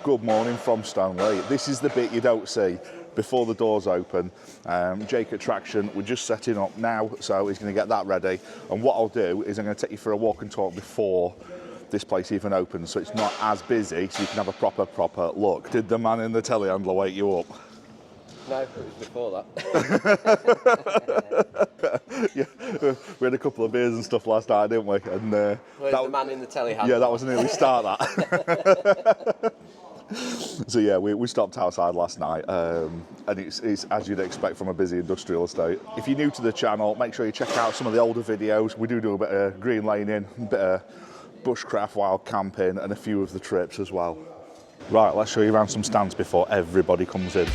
Good morning from Stoneleigh. This is the bit you don't see before the doors open. Jake at Traction, we're just setting up now, so he's going to get that ready. And what I'll do is I'm going to take you for a walk and talk before this place even opens, so it's not as busy, so you can have a proper look. Did the man in the telehandler wake you up? No, it was before that. Yeah, we had a couple of beers and stuff last night, didn't we? And the man in the telehandler? Yeah, that was an early start, that. So yeah, we stopped outside last night, and it's as you'd expect from a busy industrial estate. If you're new to the channel, make sure you check out some of the older videos. We do a bit of green laning, a bit of bushcraft, wild camping, and a few of the trips as well. Right, let's show you around some stands before everybody comes in.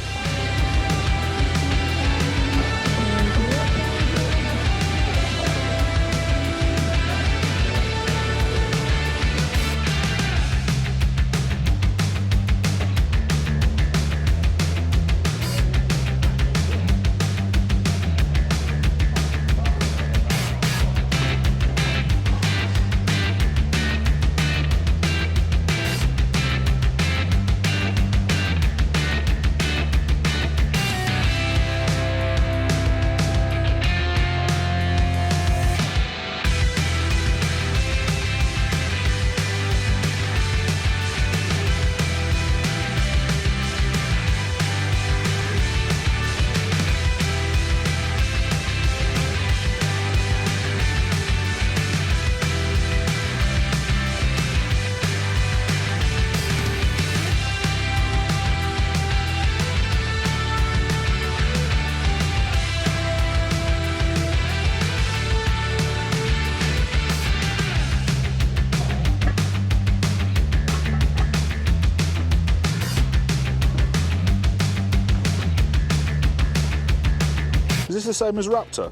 Is this the same as Raptor?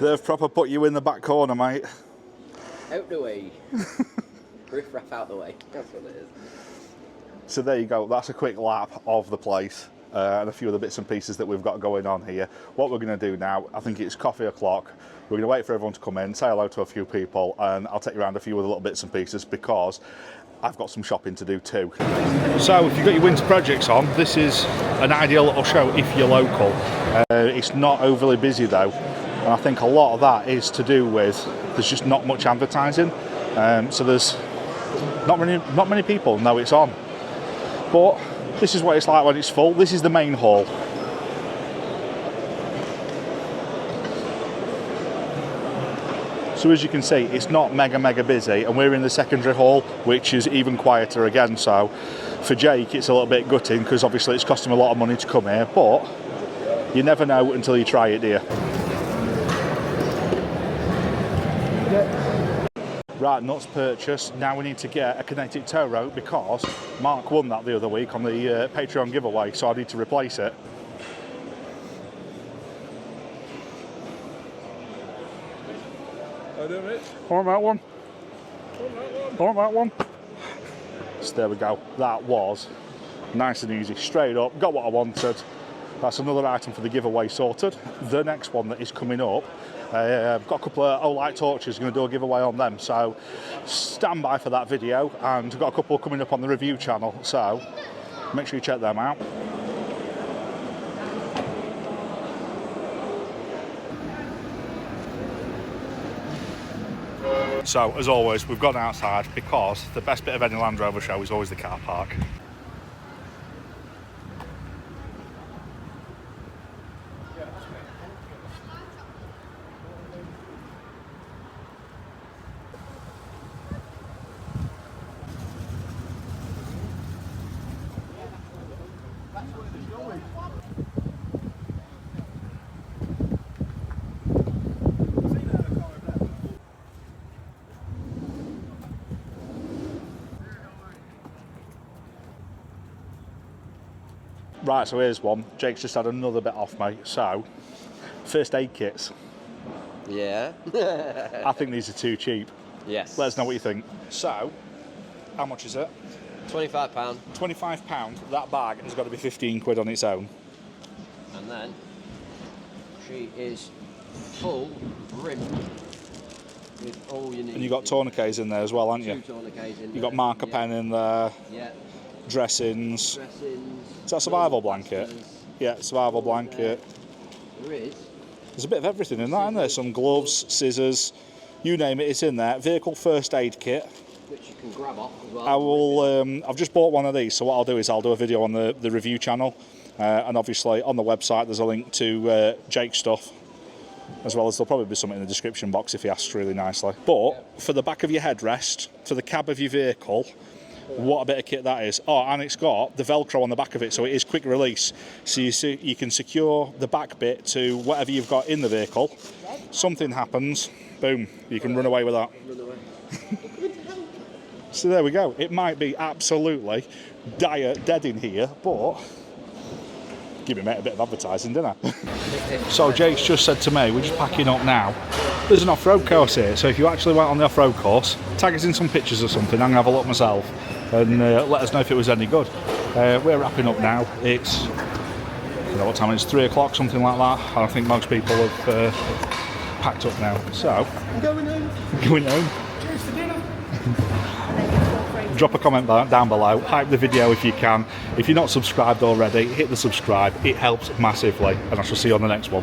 They've proper put you in the back corner, mate. Out the way. Riff raff out the way. That's what it is. So there you go. That's a quick lap of the place and a few of the bits and pieces that we've got going on here. What we're going to do now, I think it's coffee o'clock. We're going to wait for everyone to come in, say hello to a few people, and I'll take you around a few of the little bits and pieces because I've got some shopping to do too. So if you've got your winter projects on, this is an ideal little show if you're local. It's not overly busy though. And I think a lot of that is to do with there's just not much advertising, so there's not many people know it's on. But this is what it's like when it's full. This is the main hall. So as you can see, it's not mega busy, and we're in the secondary hall, which is even quieter again. So for Jake, it's a little bit gutting because obviously it's cost him a lot of money to come here, but you never know until you try it, do you? Right, nuts purchased. Now we need to get a kinetic tow rope because Mark won that the other week on the Patreon giveaway, so I need to replace it. I want that one. I want that one. So there we go. That was nice and easy, straight up. Got what I wanted. That's another item for the giveaway sorted. The next one that is coming up, I've got a couple of Olight torches, going to do a giveaway on them, so stand by for that video, and I've got a couple coming up on the review channel, so make sure you check them out. So as always, we've gone outside because the best bit of any Land Rover show is always the car park. Right, so here's one. Jake's just had another bit off, mate. So, first aid kits. Yeah. I think these are too cheap. Yes. Let us know what you think. So, how much is it? £25. £25. That bag has got to be 15 quid on its own. And then she is full rim with all you need. And you got tourniquets in there as well, haven't you? 2 tourniquets in there. You got marker pen in there. Yeah. Dressings. Dressings. Is that a survival blanket? Yeah, survival blanket. There is. There's a bit of everything in that, isn't there? Some gloves, scissors, you name it, it's in there. Vehicle first aid kit. Which you can grab off as well. I will. I've just bought one of these, so what I'll do is I'll do a video on the review channel, and obviously on the website there's a link to Jake's stuff, as well as there'll probably be something in the description box if he asks really nicely. But for the back of your headrest, for the cab of your vehicle, what a bit of kit that is. Oh, and it's got the Velcro on the back of it, so it is quick release. So you can secure the back bit to whatever you've got in the vehicle. Something happens, boom, you can run away with that. Run away. So there we go. It might be absolutely dead in here, but give me, mate, a bit of advertising, didn't I? So Jake's just said to me, we're just packing up now. There's an off-road course here, so if you actually went on the off-road course, tag us in some pictures or something, I can have a look myself, and let us know if it was any good. We're wrapping up now. It's, I don't know what time it is, 3 o'clock, something like that. I think most people have packed up now. So, I'm going home. Going home. Cheers for dinner. Drop a comment down below, hype the video if you can. If you're not subscribed already, hit the subscribe, it helps massively, and I shall see you on the next one.